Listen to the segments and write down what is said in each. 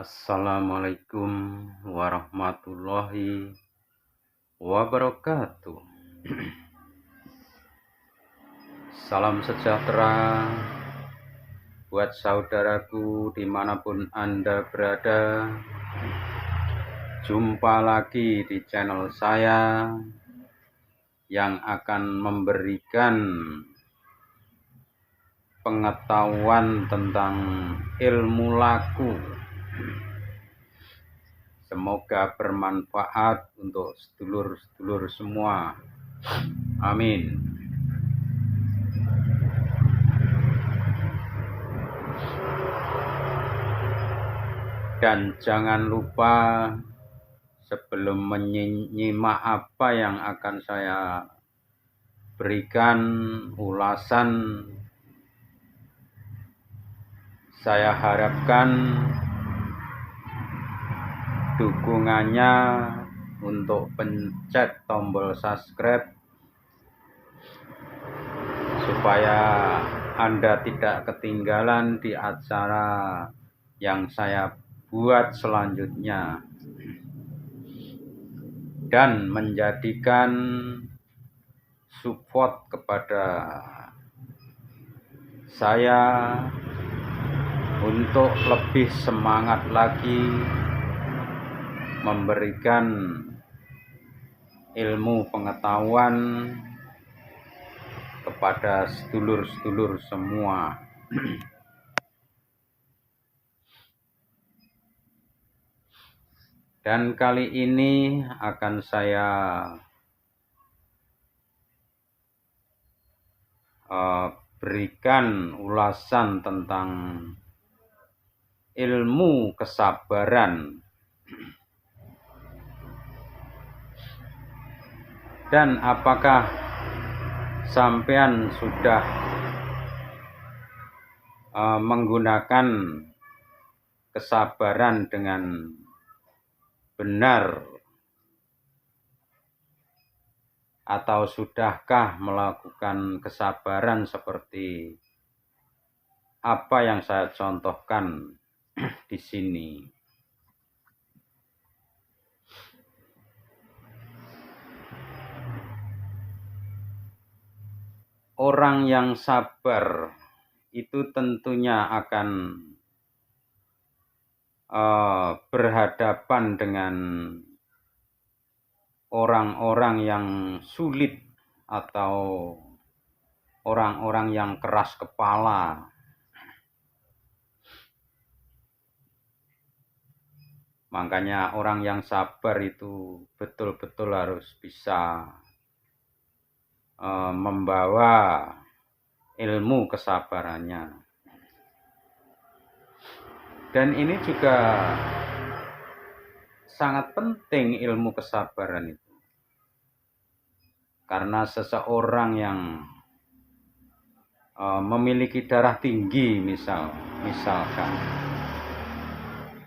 Assalamualaikum warahmatullahi wabarakatuh. Salam sejahtera buat saudaraku dimanapun Anda berada. Jumpa lagi di channel saya yang akan memberikan pengetahuan tentang ilmu laku. Semoga bermanfaat untuk sedulur-sedulur semua. Amin. Dan jangan lupa sebelum menyimak apa yang akan saya berikan ulasan, saya harapkan dukungannya untuk pencet tombol subscribe supaya Anda tidak ketinggalan di acara yang saya buat selanjutnya, dan menjadikan support kepada saya untuk lebih semangat lagi memberikan ilmu pengetahuan kepada sedulur-sedulur semua. Dan kali ini akan saya berikan ulasan tentang ilmu kesabaran. Dan apakah sampean sudah menggunakan kesabaran dengan benar, atau sudahkah melakukan kesabaran seperti apa yang saya contohkan di sini? Orang yang sabar itu tentunya akan berhadapan dengan orang-orang yang sulit atau orang-orang yang keras kepala. Makanya orang yang sabar itu betul-betul harus bisa membawa ilmu kesabarannya. Dan ini juga sangat penting, ilmu kesabaran itu. Karena seseorang yang memiliki darah tinggi misalkan,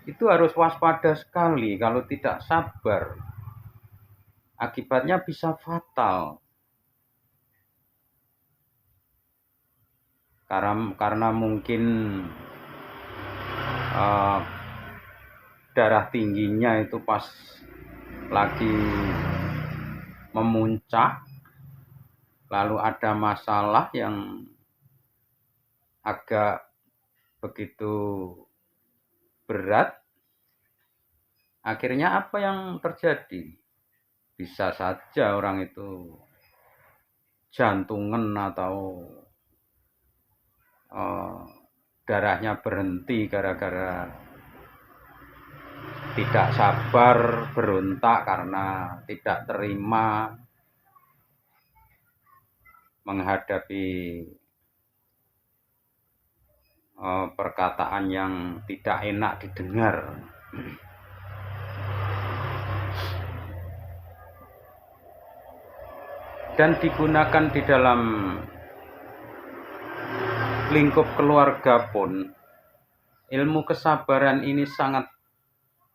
itu harus waspada sekali. Kalau tidak sabar, akibatnya bisa fatal. Karena mungkin darah tingginya itu pas lagi memuncak, lalu ada masalah yang agak begitu berat, akhirnya apa yang terjadi? Bisa saja orang itu jantungan atau darahnya berhenti gara-gara tidak sabar, berontak karena tidak terima menghadapi perkataan yang tidak enak didengar. Dan digunakan di dalam lingkup keluarga pun, ilmu kesabaran ini sangat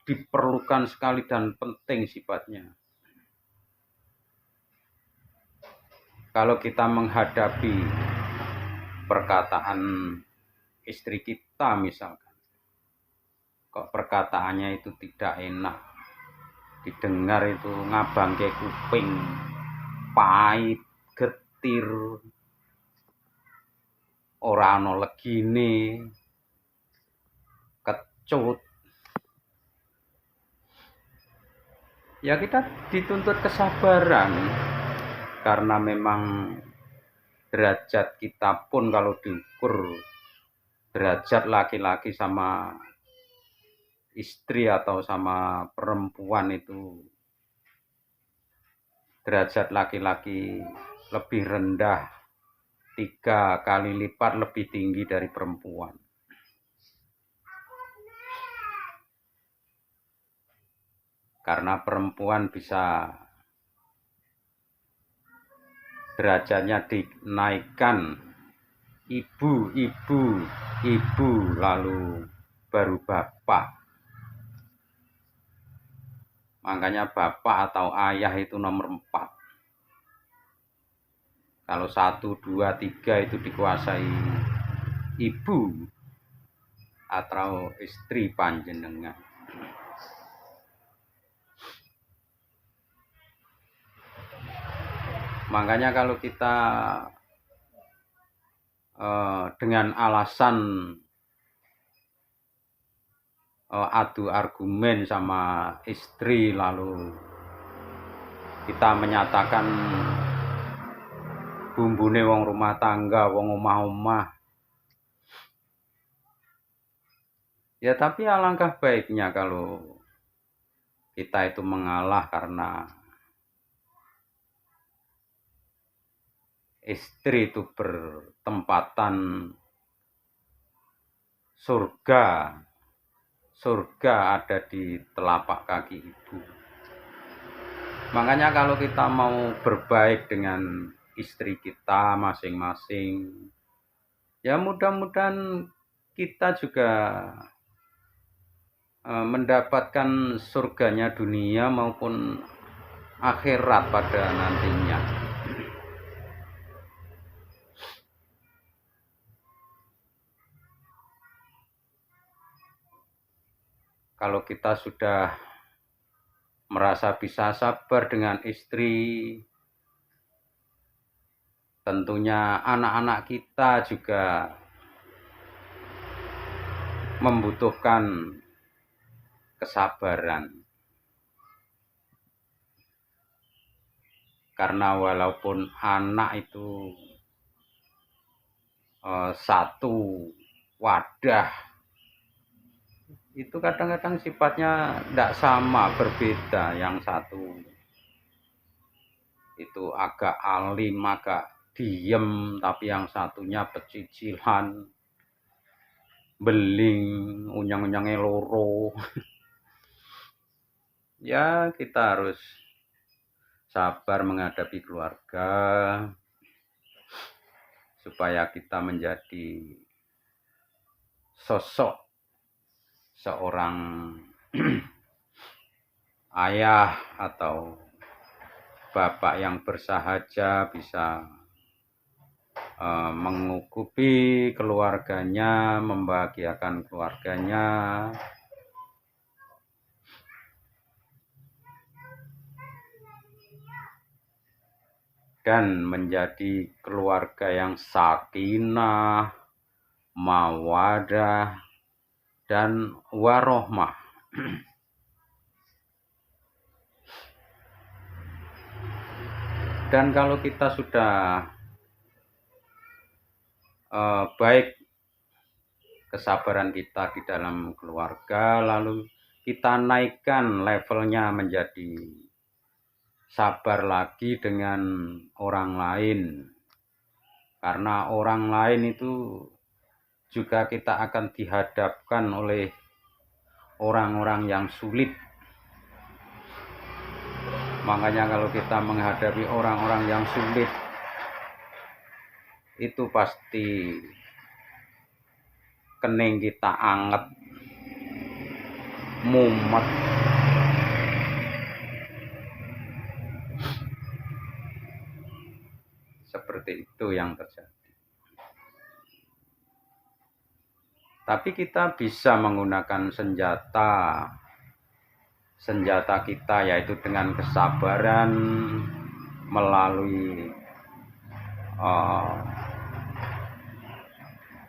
diperlukan sekali dan penting sifatnya. Kalau kita menghadapi perkataan istri kita misalkan, kok perkataannya itu tidak enak didengar, itu ngabangke kuping, pahit, getir, ora ana legine, kecut. Ya kita dituntut kesabaran, karena memang derajat kita pun kalau diukur derajat laki-laki sama istri atau sama perempuan itu, derajat laki-laki lebih rendah 3 kali lipat lebih tinggi dari perempuan. Karena perempuan bisa derajatnya dinaikkan ibu, lalu baru bapak. Makanya bapak atau ayah itu nomor 4. Kalau 1, 2, 3 itu dikuasai ibu atau istri panjenengan. Makanya kalau kita dengan alasan adu argumen sama istri, lalu kita menyatakan bumbune wong rumah tangga, wong omah-omah, ya tapi alangkah baiknya kalau kita itu mengalah karena istri itu bertempatan surga. Surga ada di telapak kaki ibu. Makanya kalau kita mau berbaik dengan istri kita masing-masing, ya mudah-mudahan kita juga mendapatkan surganya dunia maupun akhirat pada nantinya. Kalau kita sudah merasa bisa sabar dengan istri, tentunya anak-anak kita juga membutuhkan kesabaran. Karena walaupun anak itu satu wadah, itu kadang-kadang sifatnya tidak sama, berbeda. Yang satu itu agak alim, agak diem, tapi yang satunya pecicilan, beling, unyang-unyangnya loro. Ya kita harus sabar menghadapi keluarga supaya kita menjadi sosok seorang ayah atau bapak yang bersahaja, bisa mengukupi keluarganya, membahagiakan keluarganya, dan menjadi keluarga yang sakinah, mawadah, dan warohmah. Dan kalau kita sudah baik kesabaran kita di dalam keluarga, lalu kita naikkan levelnya menjadi sabar lagi dengan orang lain. Karena orang lain itu juga kita akan dihadapkan oleh orang-orang yang sulit. Makanya kalau kita menghadapi orang-orang yang sulit, itu pasti kening kita anget, mumet. Seperti itu yang terjadi. Tapi kita bisa menggunakan senjata kita, yaitu dengan kesabaran, melalui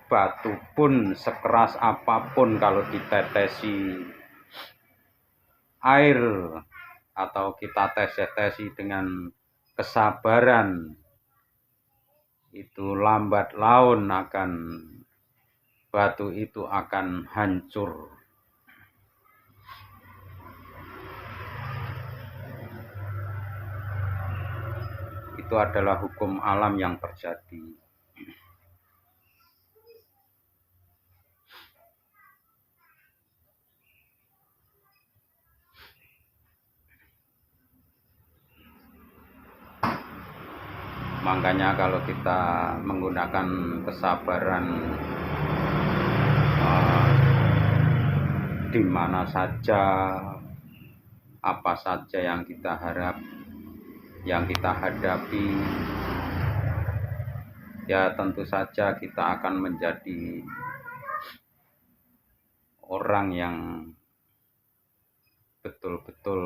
batu pun sekeras apapun, kalau ditetesi air atau kita tesi dengan kesabaran, itu lambat laun batu itu akan hancur. Itu adalah hukum alam yang terjadi. Makanya kalau kita menggunakan kesabaran di mana saja, apa saja yang kita hadapi, ya tentu saja kita akan menjadi orang yang betul-betul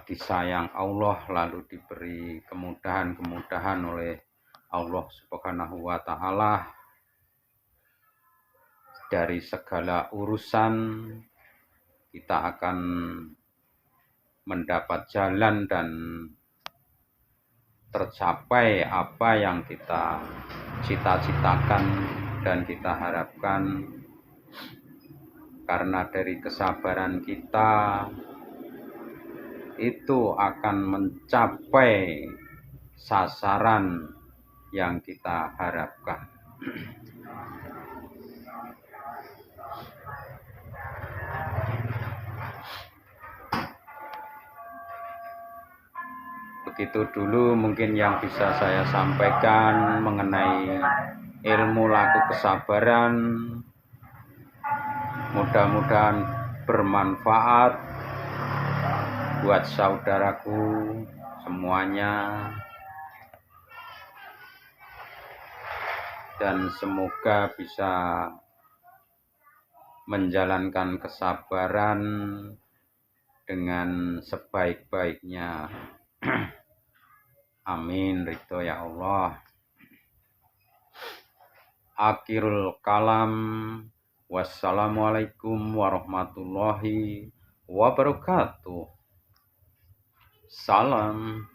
disayang Allah, lalu diberi kemudahan oleh Allah Subhanahu wa Ta'ala dari segala urusan. Kita akan mendapat jalan dan tercapai apa yang kita cita-citakan dan kita harapkan, karena dari kesabaran kita itu akan mencapai sasaran yang kita harapkan. Begitu dulu mungkin yang bisa saya sampaikan mengenai ilmu laku kesabaran. Mudah-mudahan bermanfaat buat saudaraku semuanya, dan semoga bisa menjalankan kesabaran dengan sebaik-baiknya. Amin, ridho ya Allah. Akhirul kalam. Wassalamualaikum warahmatullahi wabarakatuh. Salam.